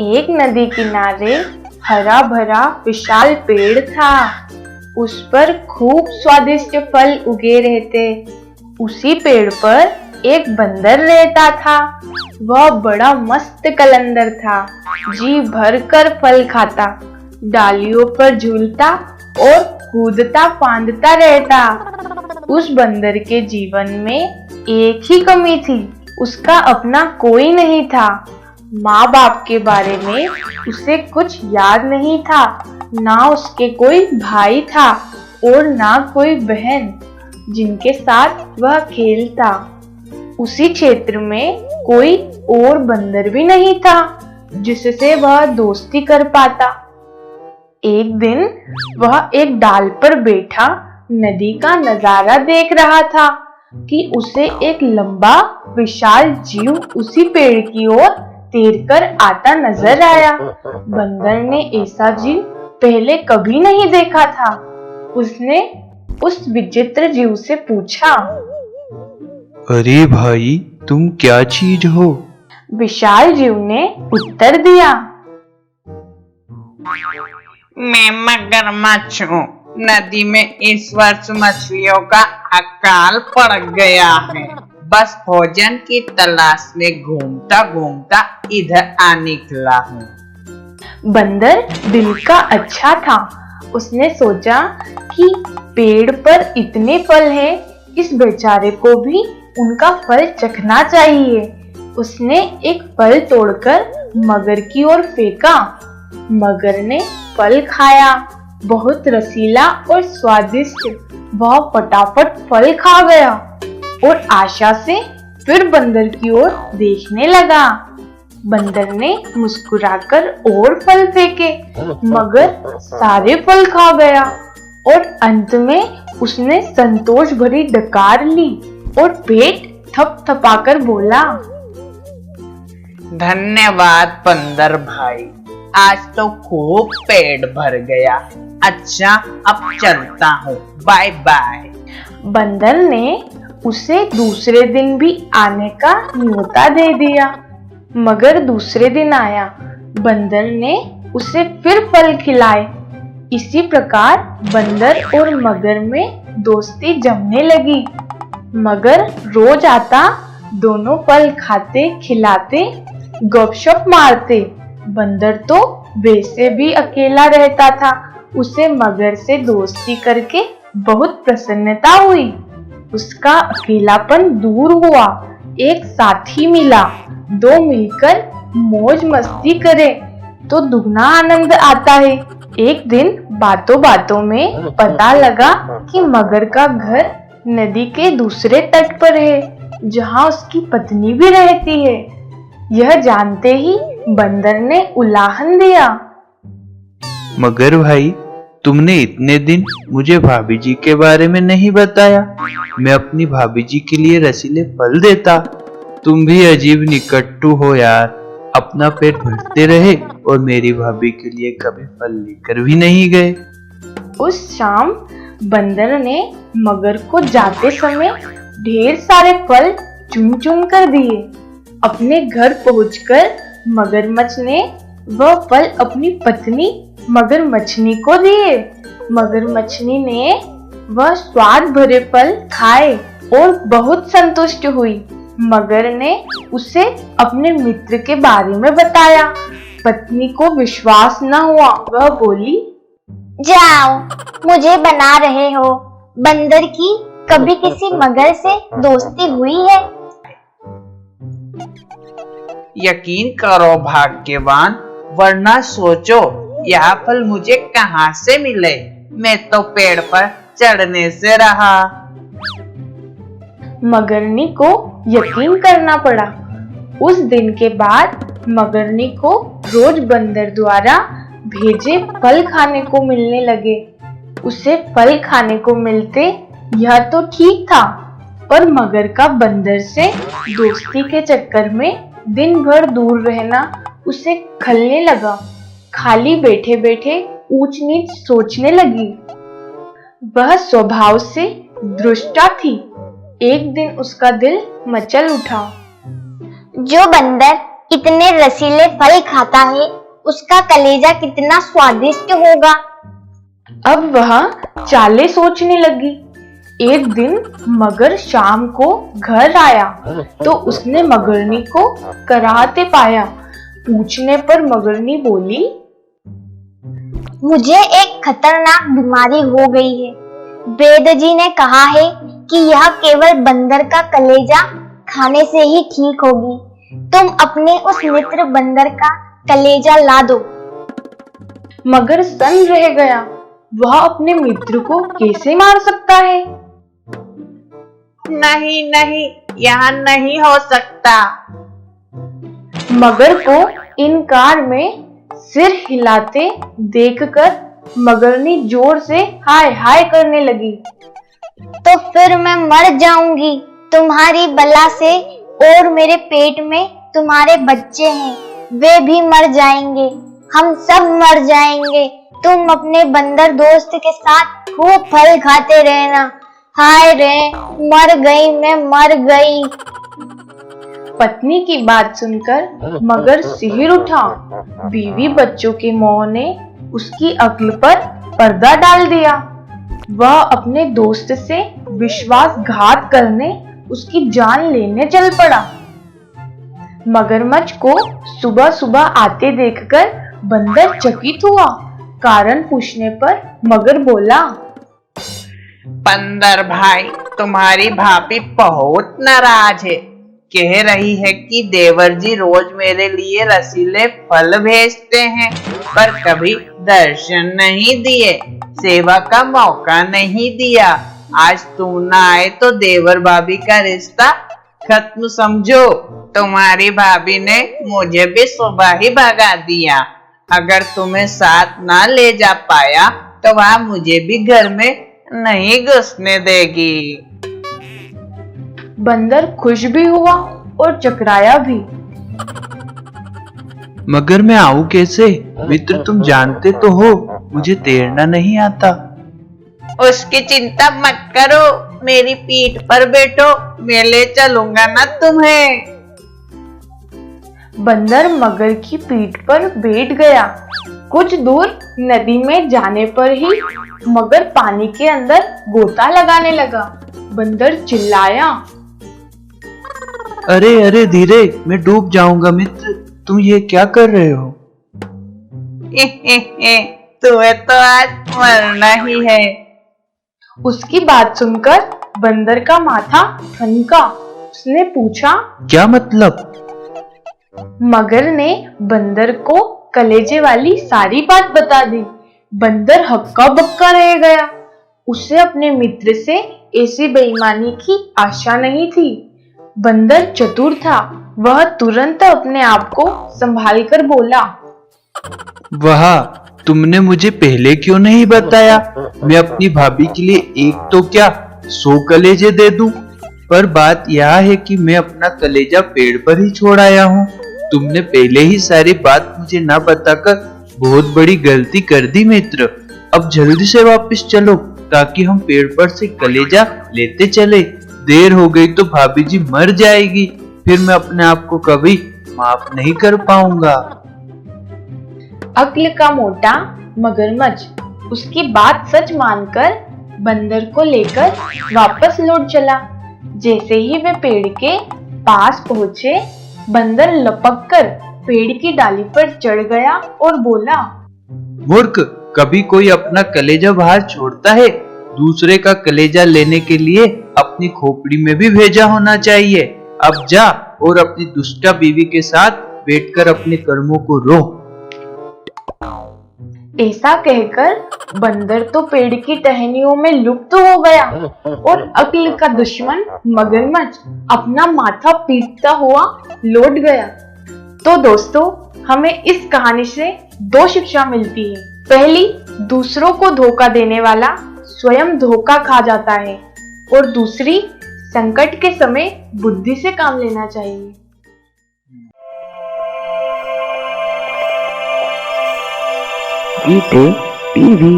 एक नदी किनारे हरा भरा विशाल पेड़ था। उस पर खूब स्वादिष्ट फल उगे रहते। उसी पेड़ पर एक बंदर रहता था। वह बड़ा मस्त कलंदर था। जी भर कर फल खाता, डालियों पर झूलता और कूदता फांदता रहता। उस बंदर के जीवन में एक ही कमी थी, उसका अपना कोई नहीं था। माँ बाप के बारे में उसे कुछ याद नहीं था। ना उसके कोई भाई था और ना कोई बहन जिनके साथ वह खेलता। उसी क्षेत्र में कोई और बंदर भी नहीं था जिससे वह दोस्ती कर पाता। एक दिन वह एक डाल पर बैठा नदी का नजारा देख रहा था कि उसे एक लंबा विशाल जीव उसी पेड़ की ओर तैरकर आता नजर आया। बंदर ने ऐसा जीव पहले कभी नहीं देखा था। उसने उस विचित्र जीव से पूछा, अरे भाई, तुम क्या चीज हो? विशाल जीव ने उत्तर दिया, मैं मगरमच्छ हूँ। नदी में इस वर्ष मछलियों का अकाल पड़ गया है। बस भोजन की तलाश में घूमता घूमता इधर आ निकला हूँ। बंदर दिल का अच्छा था। उसने सोचा कि पेड़ पर इतने फल हैं, इस बेचारे को भी उनका फल चखना चाहिए। उसने एक फल तोड़कर मगर की ओर फेंका। मगर ने फल खाया, बहुत रसीला और स्वादिष्ट। वह फटाफट फल खा गया और आशा से फिर बंदर की ओर देखने लगा। बंदर ने मुस्कुराकर और फल फेंके, मगर सारे फल खा गया और अंत में उसने संतोष भरी डकार ली और पेट थपथपाकर बोला, धन्यवाद बंदर भाई, आज तो खूब पेट भर गया। अच्छा, अब चलता हूँ, बाय बाय। बंदर ने उसे दूसरे दिन भी आने का न्योता दे दिया। मगर दूसरे दिन आया। बंदर ने उसे फिर फल खिलाए। इसी प्रकार बंदर और मगर में दोस्ती जमने लगी। मगर रोज आता, दोनों फल खाते खिलाते गपशप मारते। बंदर तो वैसे भी अकेला रहता था। उसे मगर से दोस्ती करके बहुत प्रसन्नता हुई। उसका अकेलापन दूर हुआ। एक साथी मिला। दो मिलकर मौज मस्ती करें तो दुगना आनंद आता है। एक दिन बातों बातों में पता लगा कि मगर का घर नदी के दूसरे तट पर है, जहाँ उसकी पत्नी भी रहती है। यह जानते ही बंदर ने उलाहन दिया, मगर भाई, तुमने इतने दिन मुझे भाभी जी के बारे में नहीं बताया। मैं अपनी भाभी जी के लिए रसीले फल देता। तुम भी अजीब निकट्टू हो यार। अपना पेट भरते रहे और मेरी भाभी के लिए कभी फल लेकर भी नहीं गए। उस शाम बंदर ने मगर को जाते समय ढेर सारे फल चुन चुन कर दिए। अपने घर पहुंचकर मगरमच्छ ने वह फल अपनी पत्नी मगरमच्छनी को दिए। मगरमच्छनी ने वह स्वाद भरे फल खाए और बहुत संतुष्ट हुई। मगर ने उसे अपने मित्र के बारे में बताया। पत्नी को विश्वास न हुआ। वह बोली, जाओ, मुझे बना रहे हो। बंदर की कभी किसी मगर से दोस्ती हुई है? यकीन करो भाग्यवान, वरना सोचो यह फल मुझे कहाँ से मिले। मैं तो पेड़ पर चढ़ने से रहा। मगरनी को यकीन करना पड़ा। उस दिन के बाद मगरनी को रोज बंदर द्वारा भेजे फल खाने को मिलने लगे। उसे फल खाने को मिलते यह तो ठीक था, पर मगर का बंदर से दोस्ती के चक्कर में दिन भर दूर रहना उसे खलने लगा। खाली बैठे बैठे ऊंच नीच सोचने लगी। वह स्वभाव से दुष्टा थी। एक दिन उसका दिल मचल उठा। जो बंदर इतने रसीले फल खाता है, उसका कलेजा कितना स्वादिष्ट होगा। अब वह चालें सोचने लगी। एक दिन मगर शाम को घर आया तो उसने मगरनी को कराहते पाया। पूछने पर मगरनी बोली, मुझे एक खतरनाक बीमारी हो गई है। वेद जी ने कहा है कि यह केवल बंदर का कलेजा खाने से ही ठीक होगी। तुम अपने उस मित्र बंदर का कलेजा ला दो। मगर सन्न रह गया। वह अपने मित्र को कैसे मार सकता है? नहीं नहीं, यहाँ नहीं हो सकता। मगर को इनकार में सिर हिलाते देखकर मगरनी जोर से हाय हाय करने लगी। तो फिर मैं मर जाऊंगी तुम्हारी बला से, और मेरे पेट में तुम्हारे बच्चे हैं, वे भी मर जाएंगे, हम सब मर जाएंगे। तुम अपने बंदर दोस्त के साथ खूब फल खाते रहना। हाय रे, मर गई, मैं मर गई। पत्नी की बात सुनकर मगर सिहर उठा। बीवी बच्चों के मोह ने उसकी अक्ल पर पर्दा डाल दिया। वह अपने दोस्त से विश्वासघात करने उसकी जान लेने चल पड़ा। मगरमच्छ को सुबह सुबह आते देखकर बंदर चकित हुआ। कारण पूछने पर मगर बोला, बंदर भाई, तुम्हारी भाभी बहुत नाराज है। कह रही है कि देवर जी रोज मेरे लिए रसीले फल भेजते हैं, पर कभी दर्शन नहीं दिए, सेवा का मौका नहीं दिया। आज तुम ना आए तो देवर भाभी का रिश्ता खत्म समझो। तुम्हारी भाभी ने मुझे भी सुबह ही भगा दिया। अगर तुम्हें साथ ना ले जा पाया तो वह मुझे भी घर में नहीं घुसने देगी। बंदर खुश भी हुआ और चकराया भी। मगर मैं आऊं कैसे? मित्र तुम जानते तो हो मुझे तैरना नहीं आता। उसकी चिंता मत करो, मेरी पीठ पर बैठो, मैं ले चलूंगा ना तुम्हें। बंदर मगर की पीठ पर बैठ गया। कुछ दूर नदी में जाने पर ही मगर पानी के अंदर गोता लगाने लगा। बंदर चिल्लाया, अरे अरे धीरे, मैं डूब जाऊंगा। मित्र तुम ये क्या कर रहे हो? तुम्हें तो आज मरना ही है। उसकी बात सुनकर बंदर का माथा ठनका। उसने पूछा, क्या मतलब? मगर ने बंदर को कलेजे वाली सारी बात बता दी। बंदर हक्का बक्का रह गया। उसे अपने मित्र से ऐसी बेईमानी की आशा नहीं थी। बंदर चतुर था। वह तुरंत अपने आप को संभाल कर बोला, वाह, तुमने मुझे पहले क्यों नहीं बताया? मैं अपनी भाभी के लिए एक तो क्या 100 कलेजे दे दूं। पर बात यह है कि मैं अपना कलेजा पेड़ पर ही छोड़ आया हूँ। तुमने पहले ही सारी बात मुझे ना बताकर बहुत बड़ी गलती कर दी मित्र। अब जल्दी से वापस चलो ताकि हम पेड़ पर से कलेजा लेते चले। देर हो गई तो भाभी जी मर जाएगी, फिर मैं अपने आप को कभी माफ नहीं कर पाऊंगा। अक्ल का मोटा मगरमच्छ उसकी बात सच मानकर बंदर को लेकर वापस लौट चला। जैसे ही वे पेड़ के पास पहुंचे, बंदर लपककर पेड़ की डाली पर चढ़ गया और बोला, मूर्ख, कभी कोई अपना कलेजा बाहर छोड़ता है? दूसरे का कलेजा लेने के लिए अपनी खोपड़ी में भी भेजा होना चाहिए। अब जा और अपनी दुष्टा बीवी के साथ बैठकर अपने कर्मों को रो। ऐसा कहकर बंदर तो पेड़ की टहनियों में लुप्त हो गया और अक्ल का दुश्मन मगरमच्छ अपना माथा पीटता हुआ लौट गया। तो दोस्तों, हमें इस कहानी से 2 शिक्षा मिलती है। पहली, दूसरों को धोखा देने वाला स्वयं धोखा खा जाता है, और दूसरी, संकट के समय बुद्धि से काम लेना चाहिए। गीते टीवी।